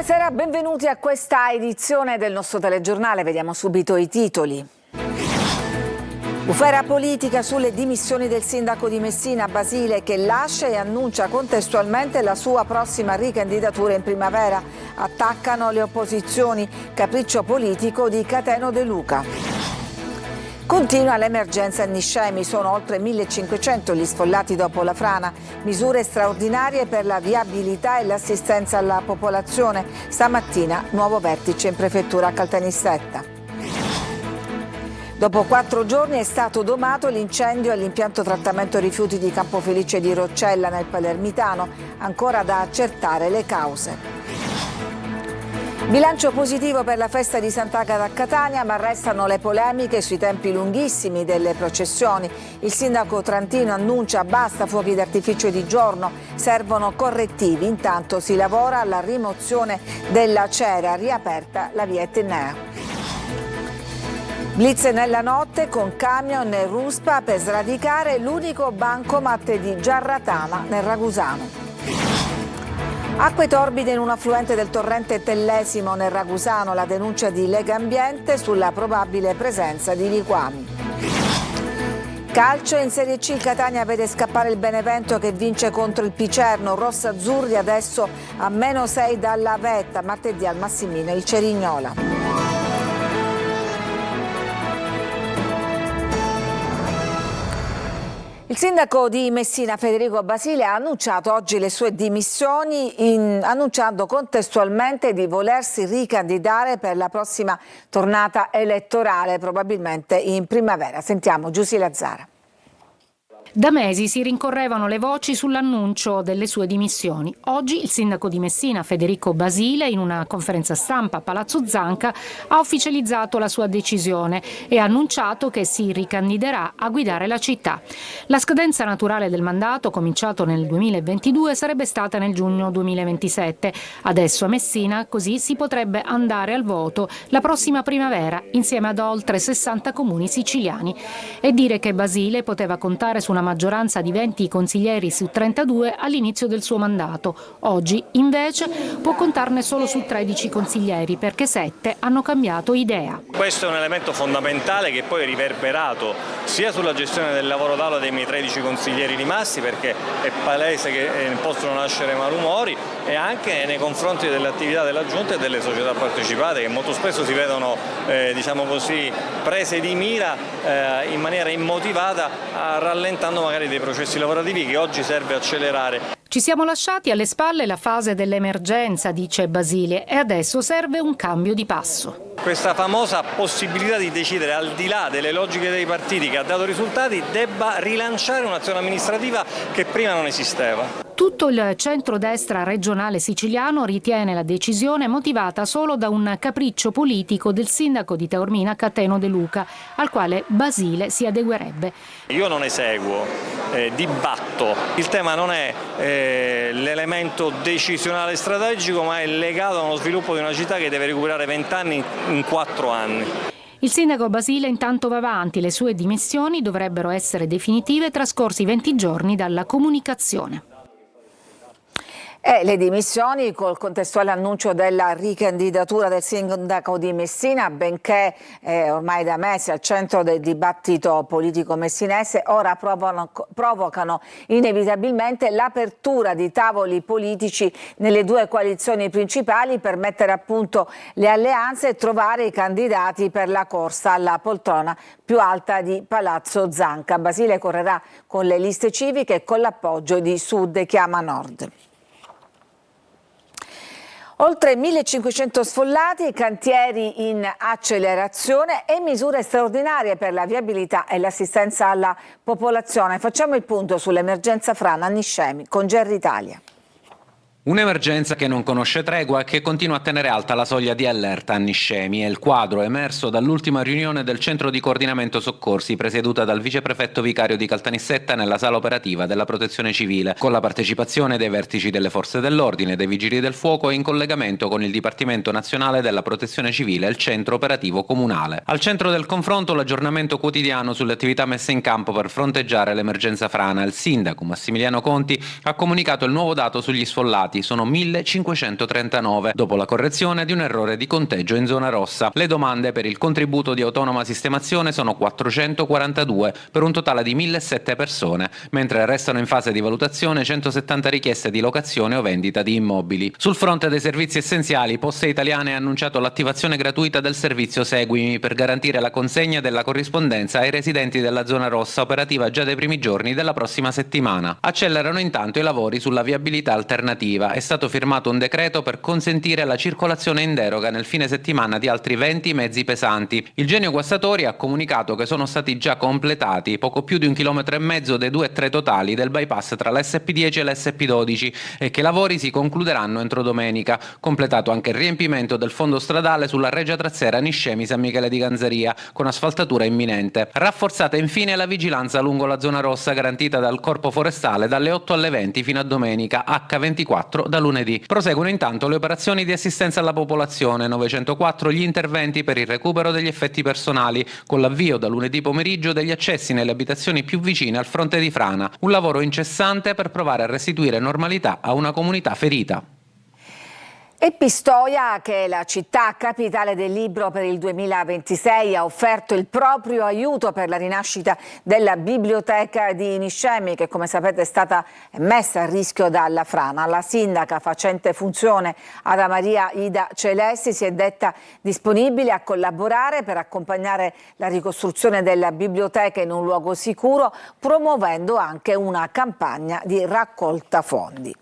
Buonasera, benvenuti a questa edizione del nostro telegiornale. Vediamo subito i titoli. Bufera politica sulle dimissioni del sindaco di Messina, Basile, che lascia e annuncia contestualmente la sua prossima ricandidatura in primavera. Attaccano le opposizioni, capriccio politico di Cateno De Luca. Continua l'emergenza a Niscemi, sono oltre 1500 gli sfollati dopo la frana. Misure straordinarie per la viabilità e l'assistenza alla popolazione. Stamattina nuovo vertice in prefettura a Caltanissetta. Dopo 4 giorni è stato domato l'incendio all'impianto trattamento rifiuti di Campofelice di Roccella nel Palermitano, ancora da accertare le cause. Bilancio positivo per la festa di Sant'Agata a Catania, ma restano le polemiche sui tempi lunghissimi delle processioni. Il sindaco trantino annuncia basta fuochi d'artificio di giorno, servono correttivi. Intanto si lavora alla rimozione della cera, riaperta la via Etnea. Blitz nella notte con camion e ruspa per sradicare l'unico bancomat di Giarratana nel Ragusano. Acque torbide in un affluente del torrente Tellesimo nel Ragusano, la denuncia di Legambiente sulla probabile presenza di liquami. Calcio in Serie C, Catania vede scappare il Benevento che vince contro il Picerno, rossazzurri adesso a -6 dalla vetta, martedì al Massimino il Cerignola. Il sindaco di Messina, Federico Basile, ha annunciato oggi le sue dimissioni, annunciando contestualmente di volersi ricandidare per la prossima tornata elettorale, probabilmente in primavera. Sentiamo Giusy Lazzara. Da mesi si rincorrevano le voci sull'annuncio delle sue dimissioni. Oggi il sindaco di Messina, Federico Basile, in una conferenza stampa a Palazzo Zanca, ha ufficializzato la sua decisione e ha annunciato che si ricandiderà a guidare la città. La scadenza naturale del mandato, cominciato nel 2022, sarebbe stata nel giugno 2027. Adesso a Messina, così, si potrebbe andare al voto la prossima primavera, insieme ad oltre 60 comuni siciliani. E dire che Basile poteva contare su una maggioranza di 20 consiglieri su 32 all'inizio del suo mandato. Oggi, invece, può contarne solo su 13 consiglieri perché 7 hanno cambiato idea. Questo è un elemento fondamentale che poi è riverberato sia sulla gestione del lavoro d'aula dei miei 13 consiglieri rimasti, perché è palese che possono nascere malumori, e anche nei confronti dell'attività della Giunta e delle società partecipate che molto spesso si vedono diciamo così, prese di mira in maniera immotivata, rallentando magari dei processi lavorativi che oggi serve accelerare. Ci siamo lasciati alle spalle la fase dell'emergenza, dice Basile, e adesso serve un cambio di passo. Questa famosa possibilità di decidere al di là delle logiche dei partiti che ha dato risultati debba rilanciare un'azione amministrativa che prima non esisteva. Tutto il centrodestra regionale siciliano ritiene la decisione motivata solo da un capriccio politico del sindaco di Taormina, Cateno De Luca, al quale Basile si adeguerebbe. Io non eseguo, dibatto. Il tema non è l'elemento decisionale strategico, ma è legato a uno sviluppo di una città che deve recuperare 20 anni in 4 anni. Il sindaco Basile intanto va avanti, le sue dimissioni dovrebbero essere definitive trascorsi 20 giorni dalla comunicazione. Le dimissioni col contestuale annuncio della ricandidatura del sindaco di Messina, benché ormai da mesi al centro del dibattito politico messinese, ora provocano inevitabilmente l'apertura di tavoli politici nelle due coalizioni principali per mettere a punto le alleanze e trovare i candidati per la corsa alla poltrona più alta di Palazzo Zanca. Basile correrà con le liste civiche e con l'appoggio di Sud Chiama Nord. Oltre 1500 sfollati, cantieri in accelerazione e misure straordinarie per la viabilità e l'assistenza alla popolazione. Facciamo il punto sull'emergenza frana a Niscemi con Gerry Italia. Un'emergenza che non conosce tregua e che continua a tenere alta la soglia di allerta a Niscemi. È il quadro emerso dall'ultima riunione del Centro di Coordinamento Soccorsi presieduta dal viceprefetto vicario di Caltanissetta nella sala operativa della Protezione Civile, con la partecipazione dei vertici delle forze dell'ordine, dei vigili del fuoco e in collegamento con il Dipartimento Nazionale della Protezione Civile e il Centro Operativo Comunale. Al centro del confronto l'aggiornamento quotidiano sulle attività messe in campo per fronteggiare l'emergenza frana. Il sindaco Massimiliano Conti ha comunicato il nuovo dato sugli sfollati approvati sono 1539, dopo la correzione di un errore di conteggio in zona rossa. Le domande per il contributo di autonoma sistemazione sono 442, per un totale di 1.007 persone, mentre restano in fase di valutazione 170 richieste di locazione o vendita di immobili. Sul fronte dei servizi essenziali, Poste Italiane ha annunciato l'attivazione gratuita del servizio Seguimi per garantire la consegna della corrispondenza ai residenti della zona rossa, operativa già dai primi giorni della prossima settimana. Accelerano intanto i lavori sulla viabilità alternativa. È stato firmato un decreto per consentire la circolazione in deroga nel fine settimana di altri 20 mezzi pesanti. Il Genio Guastatori ha comunicato che sono stati già completati poco più di 1,5 chilometri dei 2 totali del bypass tra la SP10 e la SP12 e che i lavori si concluderanno entro domenica. Completato anche il riempimento del fondo stradale sulla Regia Trazzera Niscemi San Michele di Ganzaria, con asfaltatura imminente. Rafforzata infine la vigilanza lungo la zona rossa, garantita dal Corpo Forestale dalle 8 alle 20 fino a domenica, H24 da lunedì. Proseguono intanto le operazioni di assistenza alla popolazione, 904 gli interventi per il recupero degli effetti personali, con l'avvio da lunedì pomeriggio degli accessi nelle abitazioni più vicine al fronte di frana, un lavoro incessante per provare a restituire normalità a una comunità ferita. E Pistoia, che è la città capitale del libro per il 2026, ha offerto il proprio aiuto per la rinascita della biblioteca di Niscemi, che come sapete è stata messa a rischio dalla frana. La sindaca facente funzione Ada Maria Ida Celesti si è detta disponibile a collaborare per accompagnare la ricostruzione della biblioteca in un luogo sicuro, promuovendo anche una campagna di raccolta fondi.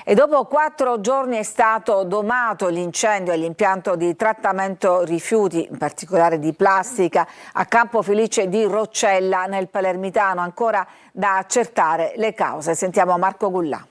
E dopo 4 giorni è stato domato l'incendio all'impianto di trattamento rifiuti, in particolare di plastica, a Campo Felice di Roccella, nel Palermitano. Ancora da accertare le cause. Sentiamo Marco Gullà.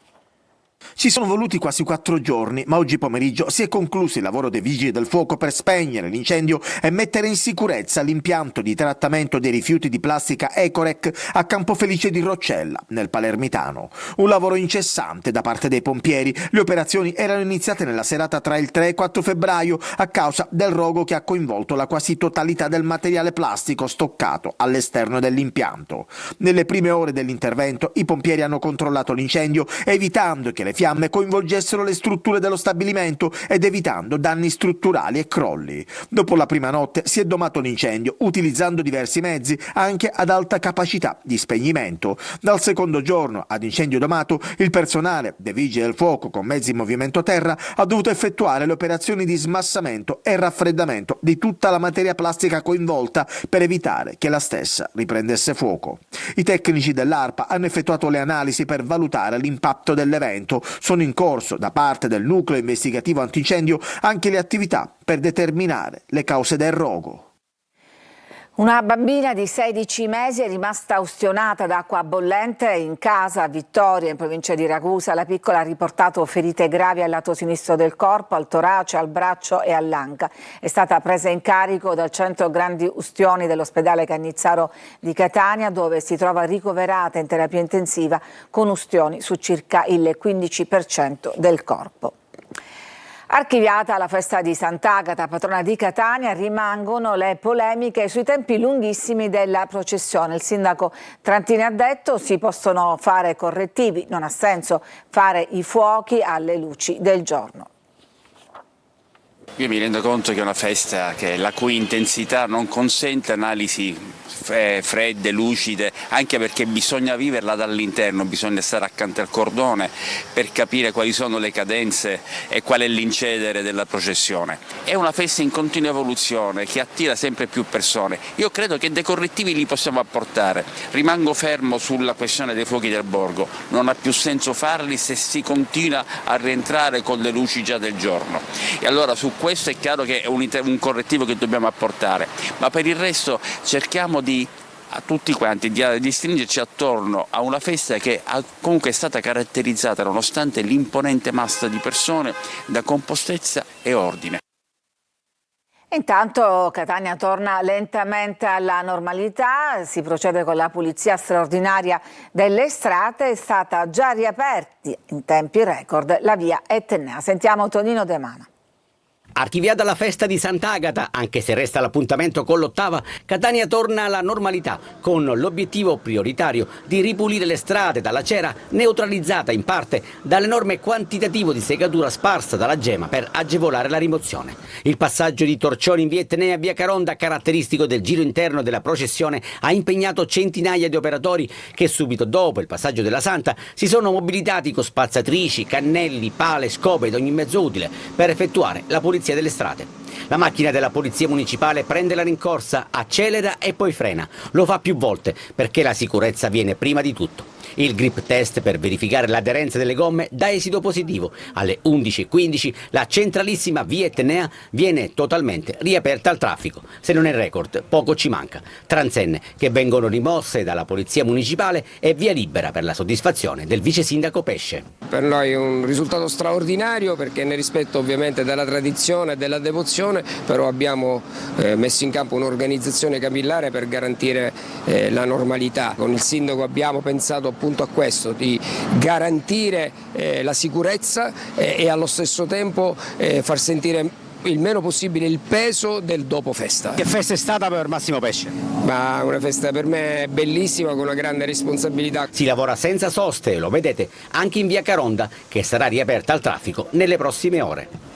Ci sono voluti quasi 4 giorni, ma oggi pomeriggio si è concluso il lavoro dei vigili del fuoco per spegnere l'incendio e mettere in sicurezza l'impianto di trattamento dei rifiuti di plastica Ecorec a Campofelice di Roccella, nel Palermitano. Un lavoro incessante da parte dei pompieri. Le operazioni erano iniziate nella serata tra il 3 e 4 febbraio a causa del rogo che ha coinvolto la quasi totalità del materiale plastico stoccato all'esterno dell'impianto. Nelle prime ore dell'intervento i pompieri hanno controllato l'incendio, evitando che le fiamme coinvolgessero le strutture dello stabilimento ed evitando danni strutturali e crolli. Dopo la prima notte si è domato l'incendio utilizzando diversi mezzi anche ad alta capacità di spegnimento. Dal secondo giorno ad incendio domato il personale dei vigili del fuoco con mezzi in movimento terra ha dovuto effettuare le operazioni di smassamento e raffreddamento di tutta la materia plastica coinvolta per evitare che la stessa riprendesse fuoco. I tecnici dell'ARPA hanno effettuato le analisi per valutare l'impatto dell'evento. Sono in corso da parte del nucleo investigativo antincendio anche le attività per determinare le cause del rogo. Una bambina di 16 mesi è rimasta ustionata d'acqua bollente in casa a Vittoria, in provincia di Ragusa. La piccola ha riportato ferite gravi al lato sinistro del corpo, al torace, al braccio e all'anca. È stata presa in carico dal centro grandi ustioni dell'ospedale Cannizzaro di Catania, dove si trova ricoverata in terapia intensiva con ustioni su circa il 15% del corpo. Archiviata la festa di Sant'Agata, patrona di Catania, rimangono le polemiche sui tempi lunghissimi della processione. Il sindaco Trantini ha detto si possono fare correttivi, non ha senso fare i fuochi alle luci del giorno. Io mi rendo conto che è una festa la cui intensità non consente analisi fredde, lucide, anche perché bisogna viverla dall'interno, bisogna stare accanto al cordone per capire quali sono le cadenze e qual è l'incedere della processione. È una festa in continua evoluzione che attira sempre più persone. Io credo che dei correttivi li possiamo apportare. Rimango fermo sulla questione dei fuochi del borgo, non ha più senso farli se si continua a rientrare con le luci già del giorno. E allora su questo è chiaro che è un correttivo che dobbiamo apportare, ma per il resto cerchiamo a tutti quanti di stringerci attorno a una festa che comunque è stata caratterizzata, nonostante l'imponente massa di persone, da compostezza e ordine. Intanto Catania torna lentamente alla normalità, si procede con la pulizia straordinaria delle strade, è stata già riaperta in tempi record la via Etnea. Sentiamo Tonino De Mana. Archiviata la festa di Sant'Agata, anche se resta l'appuntamento con l'ottava, Catania torna alla normalità con l'obiettivo prioritario di ripulire le strade dalla cera neutralizzata in parte dall'enorme quantitativo di segatura sparsa dalla Gema per agevolare la rimozione. Il passaggio di torcioni in via Etnea a via Caronda, caratteristico del giro interno della processione, ha impegnato centinaia di operatori che subito dopo il passaggio della Santa si sono mobilitati con spazzatrici, cannelli, pale, scope ed ogni mezzo utile per effettuare la pulizia delle strade. La macchina della polizia municipale prende la rincorsa, accelera e poi frena. Lo fa più volte perché la sicurezza viene prima di tutto. Il grip test per verificare l'aderenza delle gomme dà esito positivo. Alle 11:15 la centralissima via Etnea viene totalmente riaperta al traffico. Se non è record, poco ci manca. Transenne che vengono rimosse dalla polizia municipale e via libera per la soddisfazione del vice sindaco Pesce. Per noi è un risultato straordinario perché nel rispetto ovviamente della tradizione e della devozione, però abbiamo messo in campo un'organizzazione capillare per garantire la normalità. Con il sindaco abbiamo pensato appunto a questo, di garantire la sicurezza e allo stesso tempo far sentire il meno possibile il peso del dopo festa. Che festa è stata per Massimo Pesce? Ma una festa per me bellissima, con una grande responsabilità. Si lavora senza soste, lo vedete, anche in via Caronda, che sarà riaperta al traffico nelle prossime ore.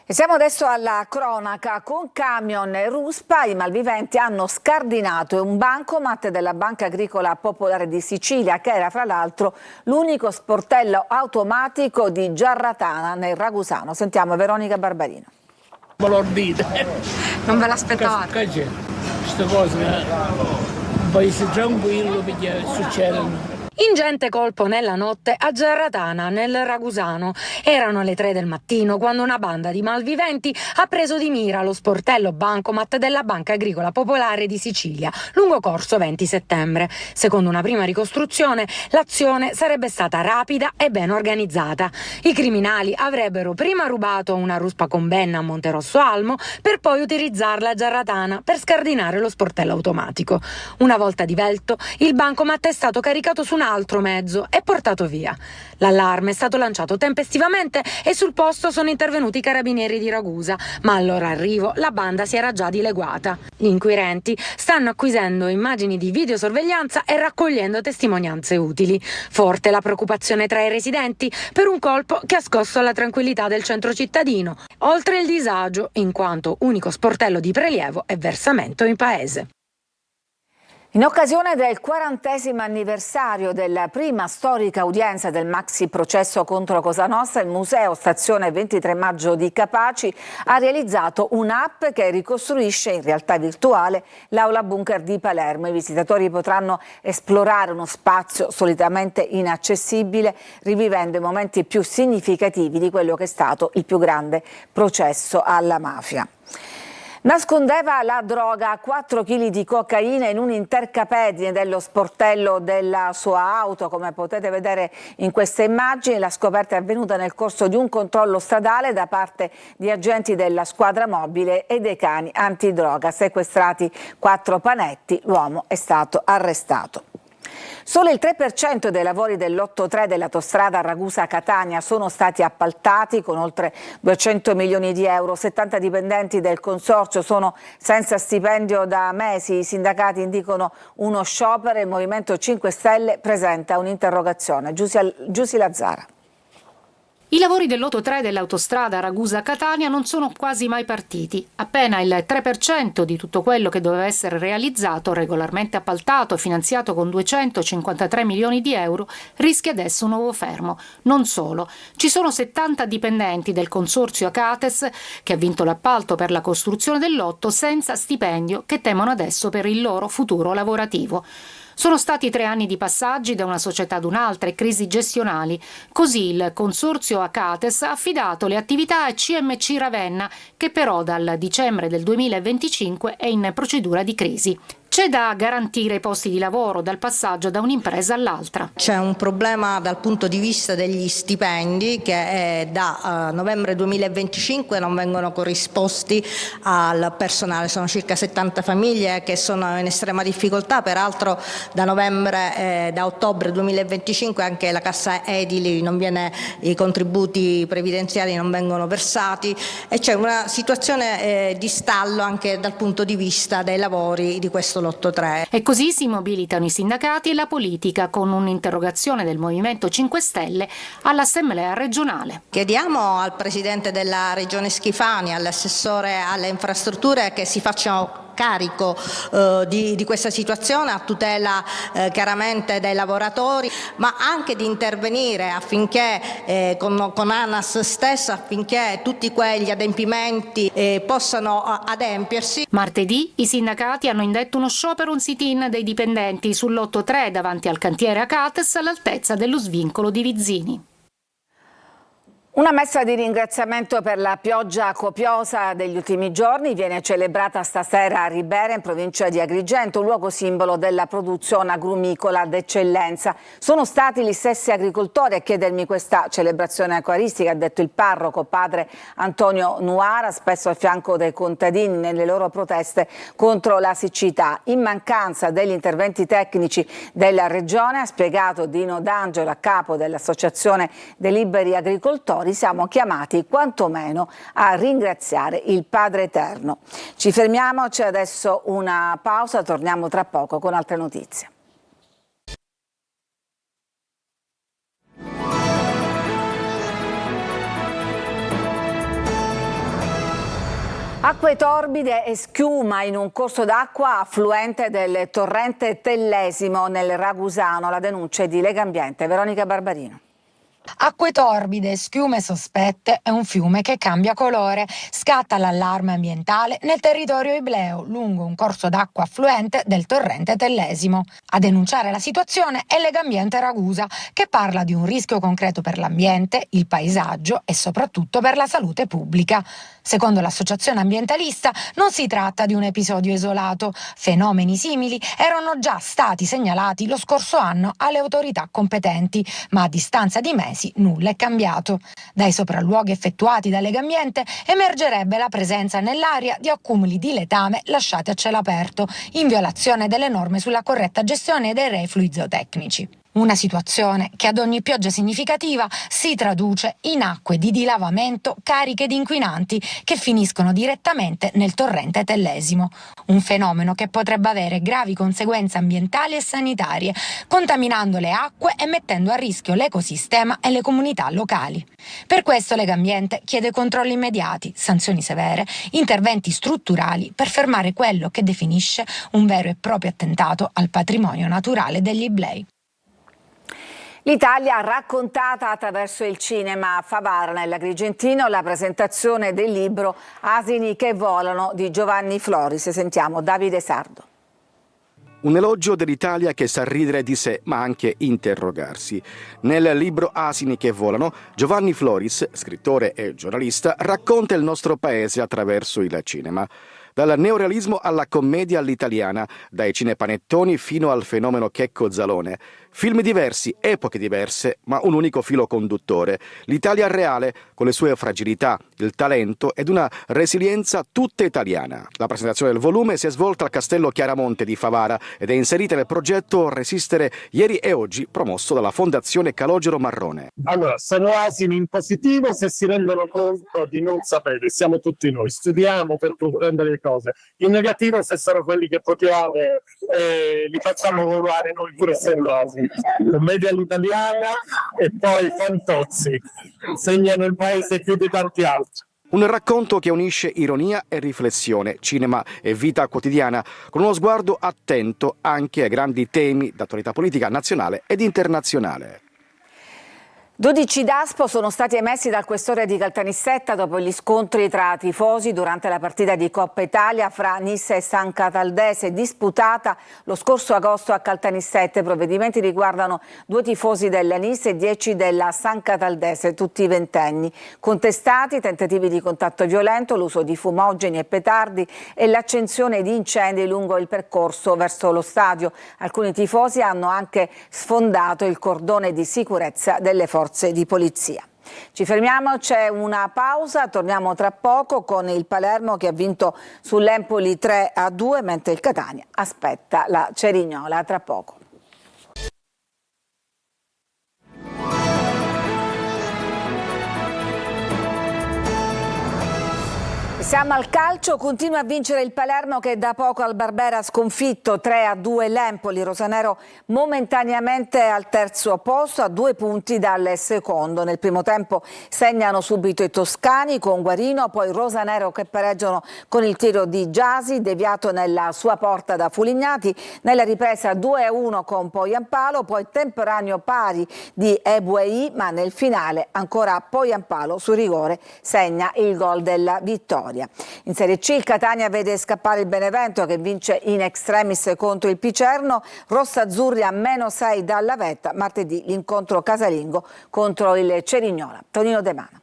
E siamo adesso alla cronaca. Con camion e ruspa i malviventi hanno scardinato un bancomat della Banca Agricola Popolare di Sicilia, che era fra l'altro l'unico sportello automatico di Giarratana nel Ragusano. Sentiamo Veronica Barbarino. Non ve l'aspettavate? Queste cose, un paese tranquillo perché succedono. Ingente colpo nella notte a Giarratana, nel Ragusano. Erano le 3 del mattino quando una banda di malviventi ha preso di mira lo sportello bancomat della Banca Agricola Popolare di Sicilia, lungo corso 20 settembre. Secondo una prima ricostruzione, l'azione sarebbe stata rapida e ben organizzata. I criminali avrebbero prima rubato una ruspa con benna a Monterosso Almo per poi utilizzarla a Giarratana per scardinare lo sportello automatico. Una volta divelto, il bancomat è stato caricato su un altro mezzo e portato via. L'allarme è stato lanciato tempestivamente e sul posto sono intervenuti i carabinieri di Ragusa, ma al loro arrivo la banda si era già dileguata. Gli inquirenti stanno acquisendo immagini di videosorveglianza e raccogliendo testimonianze utili. Forte la preoccupazione tra i residenti per un colpo che ha scosso la tranquillità del centro cittadino, oltre il disagio in quanto unico sportello di prelievo e versamento in paese. In occasione del 40° anniversario della prima storica udienza del maxi processo contro Cosa Nostra, il Museo Stazione 23 Maggio di Capaci ha realizzato un'app che ricostruisce in realtà virtuale l'aula bunker di Palermo. I visitatori potranno esplorare uno spazio solitamente inaccessibile, rivivendo i momenti più significativi di quello che è stato il più grande processo alla mafia. Nascondeva la droga, 4 kg di cocaina in un intercapedine dello sportello della sua auto, come potete vedere in queste immagini. La scoperta è avvenuta nel corso di un controllo stradale da parte di agenti della squadra mobile e dei cani antidroga. Sequestrati 4 panetti, l'uomo è stato arrestato. Solo il 3% dei lavori dell'8-3 dell'autostrada Ragusa-Catania sono stati appaltati con oltre 200 milioni di euro. 70 dipendenti del consorzio sono senza stipendio da mesi. I sindacati indicano uno sciopero e il Movimento 5 Stelle presenta un'interrogazione. Giusy Lazzara. I lavori dell'8-3 dell'autostrada Ragusa-Catania non sono quasi mai partiti. Appena il 3% di tutto quello che doveva essere realizzato, regolarmente appaltato e finanziato con 253 milioni di euro, rischia adesso un nuovo fermo. Non solo, ci sono 70 dipendenti del consorzio Acates, che ha vinto l'appalto per la costruzione dell'8, senza stipendio, che temono adesso per il loro futuro lavorativo. Sono stati 3 anni di passaggi da una società ad un'altra e crisi gestionali. Così il consorzio Acates ha affidato le attività a CMC Ravenna, che però dal dicembre del 2025 è in procedura di crisi. C'è da garantire i posti di lavoro dal passaggio da un'impresa all'altra. C'è un problema dal punto di vista degli stipendi che da novembre 2025 non vengono corrisposti al personale. Sono circa 70 famiglie che sono in estrema difficoltà, peraltro da ottobre 2025 anche la cassa edili non viene, i contributi previdenziali non vengono versati e c'è una situazione di stallo anche dal punto di vista dei lavori di questo lotto 3. E così si mobilitano i sindacati e la politica con un'interrogazione del Movimento 5 Stelle all'Assemblea regionale. Chiediamo al Presidente della Regione Schifani, all'assessore alle infrastrutture che si facciano carico di questa situazione a tutela chiaramente dei lavoratori, ma anche di intervenire affinché con ANAS stessa affinché tutti quegli adempimenti possano adempiersi. Martedì i sindacati hanno indetto uno sciopero un sit-in dei dipendenti sull'8-3 davanti al cantiere Acates all'altezza dello svincolo di Vizzini. Una messa di ringraziamento per la pioggia copiosa degli ultimi giorni viene celebrata stasera a Ribera, in provincia di Agrigento, luogo simbolo della produzione agrumicola d'eccellenza. Sono stati gli stessi agricoltori a chiedermi questa celebrazione acquaristica, ha detto il parroco padre Antonio Nuara, spesso al fianco dei contadini nelle loro proteste contro la siccità. In mancanza degli interventi tecnici della Regione, ha spiegato Dino D'Angelo, a capo dell'Associazione dei Liberi Agricoltori, siamo chiamati quantomeno a ringraziare il Padre Eterno. Ci fermiamo, c'è adesso una pausa, torniamo tra poco con altre notizie. Acque torbide e schiuma in un corso d'acqua affluente del torrente Tellesimo nel Ragusano. La denuncia è di Legambiente. Veronica Barbarino. Acque torbide, schiume sospette e un fiume che cambia colore. Scatta l'allarme ambientale nel territorio ibleo, lungo un corso d'acqua affluente del torrente Tellesimo. A denunciare la situazione è Legambiente Ragusa, che parla di un rischio concreto per l'ambiente, il paesaggio e soprattutto per la salute pubblica. Secondo l'associazione ambientalista non si tratta di un episodio isolato. Fenomeni simili erano già stati segnalati lo scorso anno alle autorità competenti, ma a distanza di mesi nulla è cambiato. Dai sopralluoghi effettuati da Legambiente emergerebbe la presenza nell'aria di accumuli di letame lasciati a cielo aperto, in violazione delle norme sulla corretta gestione dei reflui zootecnici. Una situazione che ad ogni pioggia significativa si traduce in acque di dilavamento cariche di inquinanti che finiscono direttamente nel torrente Tellesimo. Un fenomeno che potrebbe avere gravi conseguenze ambientali e sanitarie, contaminando le acque e mettendo a rischio l'ecosistema e le comunità locali. Per questo Legambiente chiede controlli immediati, sanzioni severe, interventi strutturali per fermare quello che definisce un vero e proprio attentato al patrimonio naturale degli Iblei. L'Italia raccontata attraverso il cinema. A Favara, nell'Agrigentino, la presentazione del libro Asini che volano di Giovanni Floris. Sentiamo Davide Sardo. Un elogio dell'Italia che sa ridere di sé, ma anche interrogarsi. Nel libro Asini che volano, Giovanni Floris, scrittore e giornalista, racconta il nostro paese attraverso il cinema. Dal neorealismo alla commedia all'italiana, dai cinepanettoni fino al fenomeno Checco Zalone. Film diversi, epoche diverse, ma un unico filo conduttore. L'Italia reale, con le sue fragilità, il talento ed una resilienza tutta italiana. La presentazione del volume si è svolta al Castello Chiaramonte di Favara ed è inserita nel progetto Resistere ieri e oggi, promosso dalla Fondazione Calogero Marrone. Allora, sono asini in positivo se si rendono conto di non sapere, siamo tutti noi, studiamo per comprendere le cose. In negativo se sono quelli che potiamo li facciamo volare noi pur essendo asini. Commedia all'italiana e poi Fantozzi segnano il paese più di tanti altri. Un racconto che unisce ironia e riflessione, cinema e vita quotidiana, con uno sguardo attento anche ai grandi temi d'attualità politica nazionale ed internazionale. 12 DASPO sono stati emessi dal questore di Caltanissetta dopo gli scontri tra tifosi durante la partita di Coppa Italia fra Nissa e San Cataldese disputata lo scorso agosto a Caltanissetta. I provvedimenti riguardano 2 tifosi della Nissa e 10 della San Cataldese, tutti ventenni. Contestati tentativi di contatto violento, l'uso di fumogeni e petardi e l'accensione di incendi lungo il percorso verso lo stadio. Alcuni tifosi hanno anche sfondato il cordone di sicurezza delle forze di polizia. Ci fermiamo, c'è una pausa, torniamo tra poco con il Palermo che ha vinto sull'Empoli 3-2, mentre il Catania aspetta la Cerignola. Tra poco. Siamo al calcio, continua a vincere il Palermo che da poco al Barbera ha sconfitto 3-2 l'Empoli. Rosanero momentaneamente al terzo posto a 2 punti dal secondo. Nel primo tempo segnano subito i toscani con Guarino, poi Rosanero che pareggiano con il tiro di Giasi deviato nella sua porta da Fulignati. Nella ripresa 2-1 con Poyampalo, poi temporaneo pari di Ebuei, ma nel finale ancora Poyampalo su rigore segna il gol della vittoria. In Serie C il Catania vede scappare il Benevento che vince in extremis contro il Picerno, rossazzurri a -6 dalla vetta, martedì l'incontro casalingo contro il Cerignola. Tonino De Mano.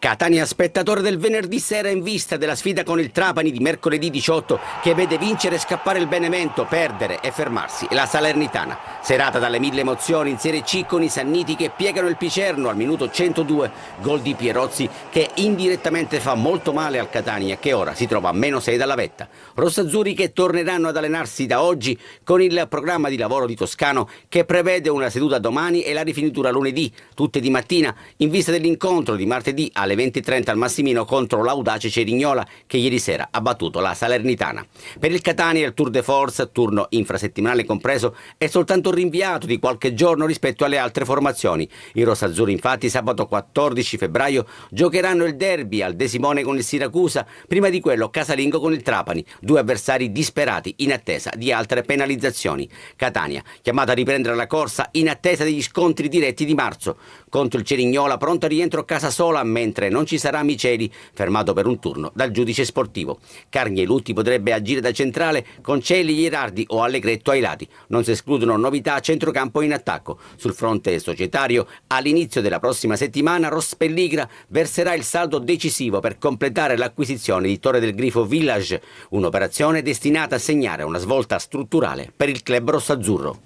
Catania spettatore del venerdì sera in vista della sfida con il Trapani di mercoledì 18 che vede vincere e scappare il Benevento, perdere e fermarsi la Salernitana. Serata dalle 1000 emozioni in Serie C con i Sanniti che piegano il Picerno al minuto 102, gol di Pierozzi che indirettamente fa molto male al Catania che ora si trova a -6 dalla vetta. Rossazzurri che torneranno ad allenarsi da oggi con il programma di lavoro di Toscano che prevede una seduta domani e la rifinitura lunedì, tutte di mattina in vista dell'incontro di martedì alle 20:30 al Massimino contro l'audace Cerignola che ieri sera ha battuto la Salernitana. Per il Catania il Tour de Force, turno infrasettimanale compreso, è soltanto rinviato di qualche giorno rispetto alle altre formazioni. I rossazzurri infatti sabato 14 febbraio giocheranno il derby al De Simone con il Siracusa, prima di quello casalingo con il Trapani, 2 avversari disperati in attesa di altre penalizzazioni. Catania chiamata a riprendere la corsa in attesa degli scontri diretti di marzo. Contro il Cerignola pronto a rientro a casa sola, mentre non ci sarà Miceli, fermato per un turno dal giudice sportivo. Carnielutti potrebbe agire da centrale con Celi, Ierardi o Allegretto ai lati. Non si escludono novità a centrocampo in attacco. Sul fronte societario, all'inizio della prossima settimana, Rospelligra verserà il saldo decisivo per completare l'acquisizione di Torre del Grifo Village, un'operazione destinata a segnare una svolta strutturale per il club rossazzurro.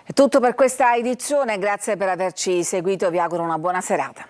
È tutto per questa edizione, grazie per averci seguito, vi auguro una buona serata.